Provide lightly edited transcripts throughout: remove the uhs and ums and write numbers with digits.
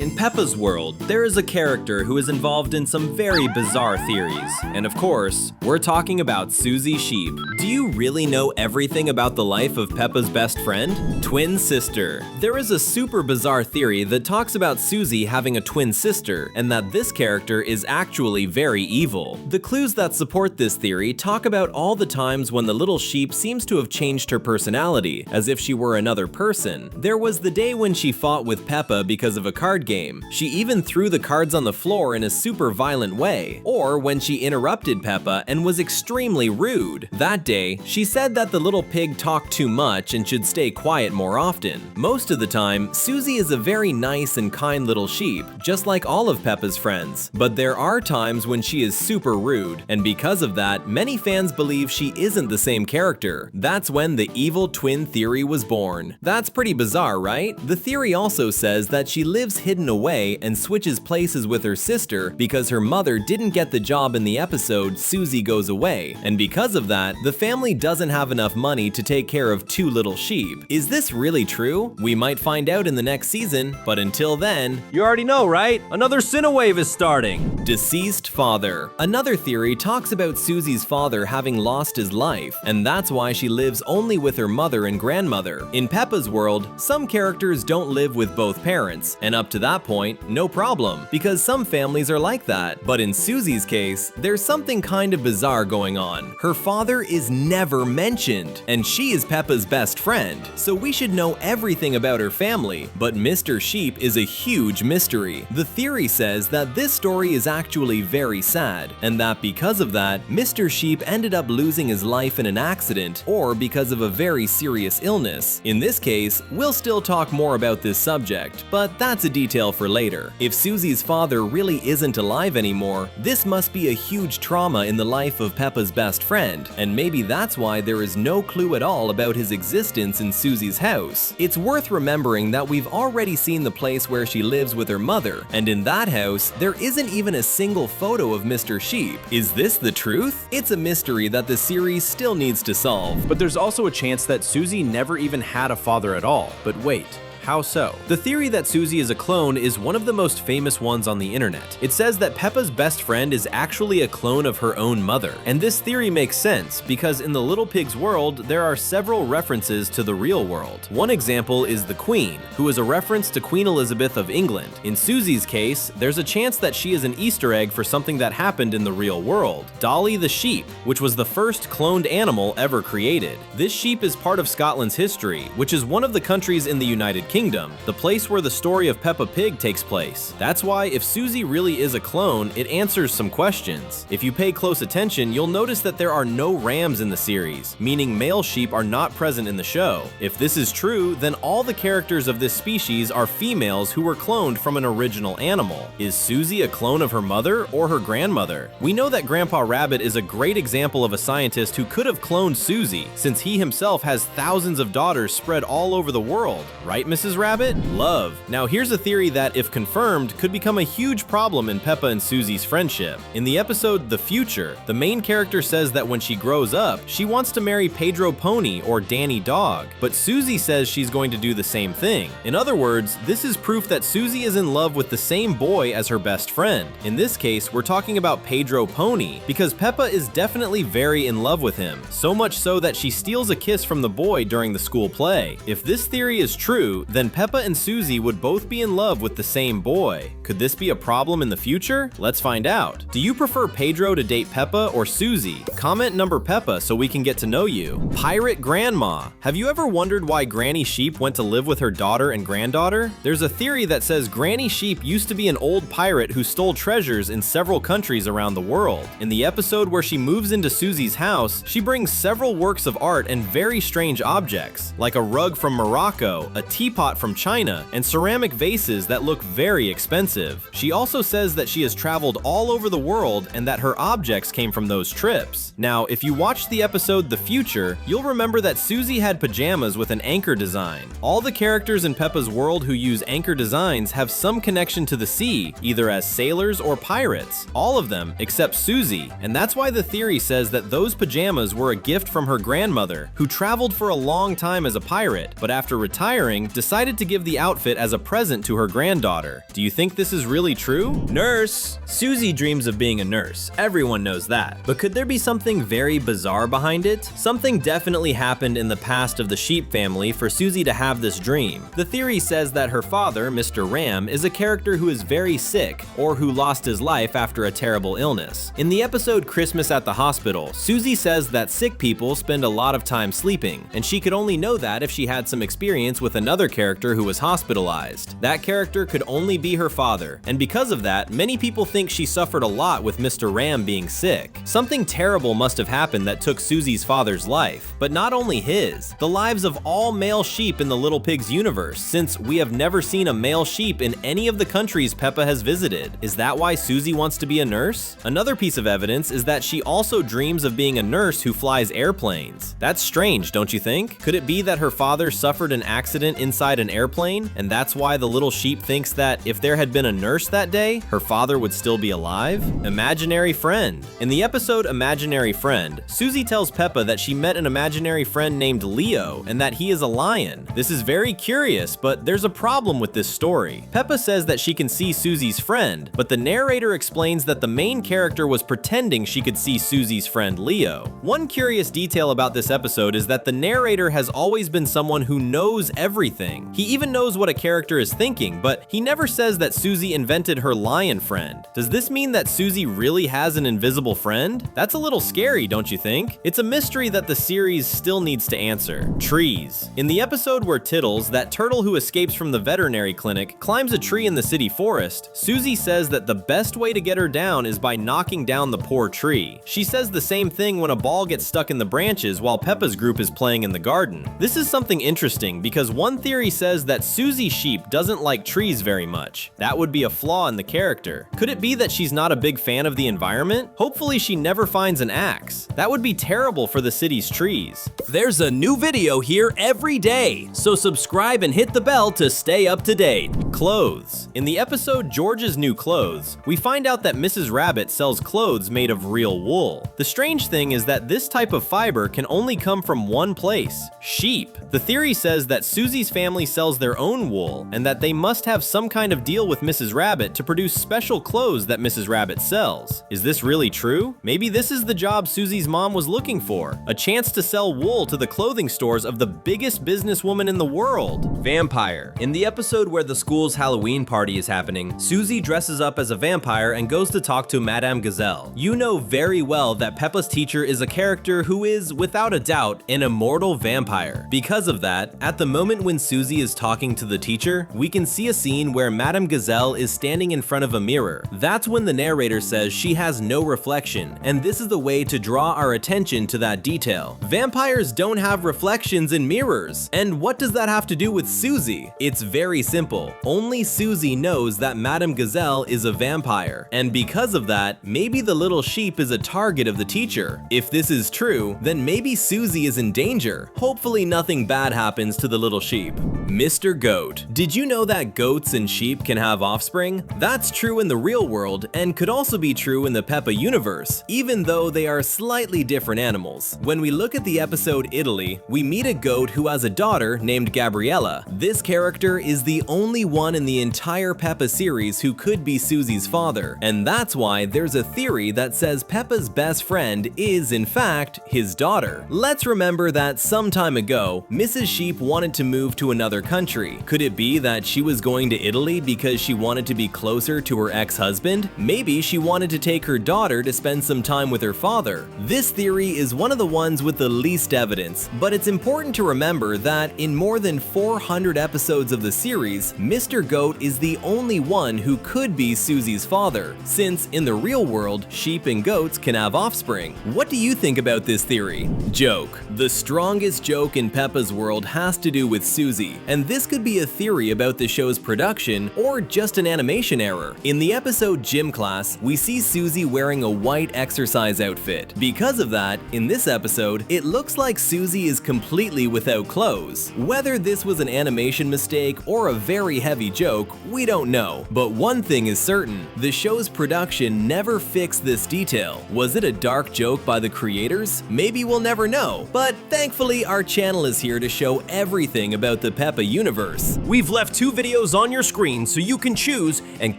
In Peppa's world, there is a character who is involved in some very bizarre theories. And of course, we're talking about Susie Sheep. Do you really know everything about the life of Peppa's best friend? Twin sister. There is a super bizarre theory that talks about Susie having a twin sister, and that this character is actually very evil. The clues that support this theory talk about all the times when the little sheep seems to have changed her personality, as if she were another person. There was the day when she fought with Peppa because of a card game. She even threw the cards on the floor in a super violent way. Or when she interrupted Peppa and was extremely rude. That day, she said that the little pig talked too much and should stay quiet more often. Most of the time, Susie is a very nice and kind little sheep, just like all of Peppa's friends. But there are times when she is super rude, and because of that, many fans believe she isn't the same character. That's when the evil twin theory was born. That's pretty bizarre, right? The theory also says that she lives hidden away and switches places with her sister because her mother didn't get the job in the episode Susie Goes Away, and because of that, the family doesn't have enough money to take care of two little sheep. Is this really true? We might find out in the next season, but until then, you already know, right? Another Cinewave is starting! Deceased father. Another theory talks about Susie's father having lost his life, and that's why she lives only with her mother and grandmother. In Peppa's world, some characters don't live with both parents, and up to that point, no problem, because some families are like that. But in Susie's case, there's something kind of bizarre going on. Her father is never mentioned, and she is Peppa's best friend, so we should know everything about her family. But Mr. Sheep is a huge mystery. The theory says that this story is actually very sad, and that because of that, Mr. Sheep ended up losing his life in an accident or because of a very serious illness. In this case, we'll still talk more about this subject, but that's a detail for later. If Susie's father really isn't alive anymore, this must be a huge trauma in the life of Peppa's best friend, and maybe that's why there is no clue at all about his existence in Susie's house. It's worth remembering that we've already seen the place where she lives with her mother, and in that house, there isn't even a single photo of Mr. Sheep. Is this the truth? It's a mystery that the series still needs to solve. But there's also a chance that Susie never even had a father at all. But wait. How so? The theory that Susie is a clone is one of the most famous ones on the internet. It says that Peppa's best friend is actually a clone of her own mother. And this theory makes sense because in the Little Pig's world, there are several references to the real world. One example is the Queen, who is a reference to Queen Elizabeth of England. In Susie's case, there's a chance that she is an Easter egg for something that happened in the real world. Dolly the sheep, which was the first cloned animal ever created. This sheep is part of Scotland's history, which is one of the countries in the United Kingdom, the place where the story of Peppa Pig takes place. That's why if Susie really is a clone, it answers some questions. If you pay close attention, you'll notice that there are no rams in the series, meaning male sheep are not present in the show. If this is true, then all the characters of this species are females who were cloned from an original animal. Is Susie a clone of her mother or her grandmother? We know that Grandpa Rabbit is a great example of a scientist who could have cloned Susie, since he himself has thousands of daughters spread all over the world. Right, Mrs. Rabbit? Love. Now here's a theory that, if confirmed, could become a huge problem in Peppa and Susie's friendship. In the episode The Future, the main character says that when she grows up, she wants to marry Pedro Pony or Danny Dog, but Susie says she's going to do the same thing. In other words, this is proof that Susie is in love with the same boy as her best friend. In this case, we're talking about Pedro Pony, because Peppa is definitely very in love with him, so much so that she steals a kiss from the boy during the school play. If this theory is true, then Peppa and Susie would both be in love with the same boy. Could this be a problem in the future? Let's find out. Do you prefer Pedro to date Peppa or Susie? Comment number Peppa so we can get to know you. Pirate Grandma. Have you ever wondered why Granny Sheep went to live with her daughter and granddaughter? There's a theory that says Granny Sheep used to be an old pirate who stole treasures in several countries around the world. In the episode where she moves into Susie's house, she brings several works of art and very strange objects, like a rug from Morocco, a teapot from China, and ceramic vases that look very expensive. She also says that she has traveled all over the world and that her objects came from those trips. Now, if you watched the episode The Future, you'll remember that Susie had pajamas with an anchor design. All the characters in Peppa's world who use anchor designs have some connection to the sea, either as sailors or pirates. All of them, except Susie, and that's why the theory says that those pajamas were a gift from her grandmother, who traveled for a long time as a pirate, but after retiring, decided decided to give the outfit as a present to her granddaughter. Do you think this is really true? Nurse! Susie dreams of being a nurse. Everyone knows that. But could there be something very bizarre behind it? Something definitely happened in the past of the Sheep family for Susie to have this dream. The theory says that her father, Mr. Ram, is a character who is very sick, or who lost his life after a terrible illness. In the episode Christmas at the Hospital, Susie says that sick people spend a lot of time sleeping, and she could only know that if she had some experience with another character who was hospitalized. That character could only be her father, and because of that, many people think she suffered a lot with Mr. Ram being sick. Something terrible must have happened that took Susie's father's life, but not only his, the lives of all male sheep in the Little Pigs universe, since we have never seen a male sheep in any of the countries Peppa has visited. Is that why Susie wants to be a nurse? Another piece of evidence is that she also dreams of being a nurse who flies airplanes. That's strange, don't you think? Could it be that her father suffered an accident inside an airplane, and that's why the little sheep thinks that if there had been a nurse that day, her father would still be alive? Imaginary friend. In the episode Imaginary Friend, Susie tells Peppa that she met an imaginary friend named Leo, and that he is a lion. This is very curious, but there's a problem with this story. Peppa says that she can see Susie's friend, but the narrator explains that the main character was pretending she could see Susie's friend Leo. One curious detail about this episode is that the narrator has always been someone who knows everything. He even knows what a character is thinking, but he never says that Susie invented her lion friend. Does this mean that Susie really has an invisible friend? That's a little scary, don't you think? It's a mystery that the series still needs to answer. Trees. In the episode where Tittles, that turtle who escapes from the veterinary clinic, climbs a tree in the city forest, Susie says that the best way to get her down is by knocking down the poor tree. She says the same thing when a ball gets stuck in the branches while Peppa's group is playing in the garden. This is something interesting because one theory says that Susie Sheep doesn't like trees very much. That would be a flaw in the character. Could it be that she's not a big fan of the environment? Hopefully she never finds an axe. That would be terrible for the city's trees. There's a new video here every day, so subscribe and hit the bell to stay up to date. Clothes. In the episode George's New Clothes, we find out that Mrs. Rabbit sells clothes made of real wool. The strange thing is that this type of fiber can only come from one place: sheep. The theory says that Susie's family sells their own wool, and that they must have some kind of deal with Mrs. Rabbit to produce special clothes that Mrs. Rabbit sells. Is this really true? Maybe this is the job Susie's mom was looking for, a chance to sell wool to the clothing stores of the biggest businesswoman in the world. Vampire. In the episode where the school's Halloween party is happening, Susie dresses up as a vampire and goes to talk to Madame Gazelle. You know very well that Peppa's teacher is a character who is, without a doubt, an immortal vampire. Because of that, at the moment when Susie is talking to the teacher, we can see a scene where Madame Gazelle is standing in front of a mirror. That's when the narrator says she has no reflection, and this is the way to draw our attention to that detail. Vampires don't have reflections in mirrors. And what does that have to do with Susie? It's very simple. Only Susie knows that Madame Gazelle is a vampire, and because of that, maybe the little sheep is a target of the teacher. If this is true, then maybe Susie is in danger. Hopefully nothing bad happens to the little sheep. Mr. Goat. Did you know that goats and sheep can have offspring? That's true in the real world, and could also be true in the Peppa universe, even though they are slightly different animals. When we look at the episode Italy, we meet a goat who has a daughter named Gabriella. This character is the only one in the entire Peppa series who could be Susie's father, and that's why there's a theory that says Peppa's best friend is, in fact, his daughter. Let's remember that some time ago, Mrs. Sheep wanted to move to another country. Could it be that she was going to Italy because she wanted to be closer to her ex-husband? Maybe she wanted to take her daughter to spend some time with her father. This theory is one of the ones with the least evidence, but it's important to remember that in more than 400 episodes of the series, Mr. Goat is the only one who could be Susie's father, since in the real world, sheep and goats can have offspring. What do you think about this theory? Joke. The strongest joke in Peppa's world has to do with Susie, and this could be a theory about the show's production or just an animation error. In the episode Gym Class, we see Susie wearing a white exercise outfit. Because of that, in this episode, it looks like Susie is completely without clothes. Whether this was an animation mistake or a very heavy joke, we don't know. But one thing is certain, the show's production never fixed this detail. Was it a dark joke by the creators? Maybe we'll never know. But thankfully, our channel is here to show everything about the Peppa universe. We've left 2 videos on your screen so you can choose and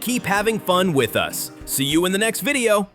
keep having fun with us. See you in the next video!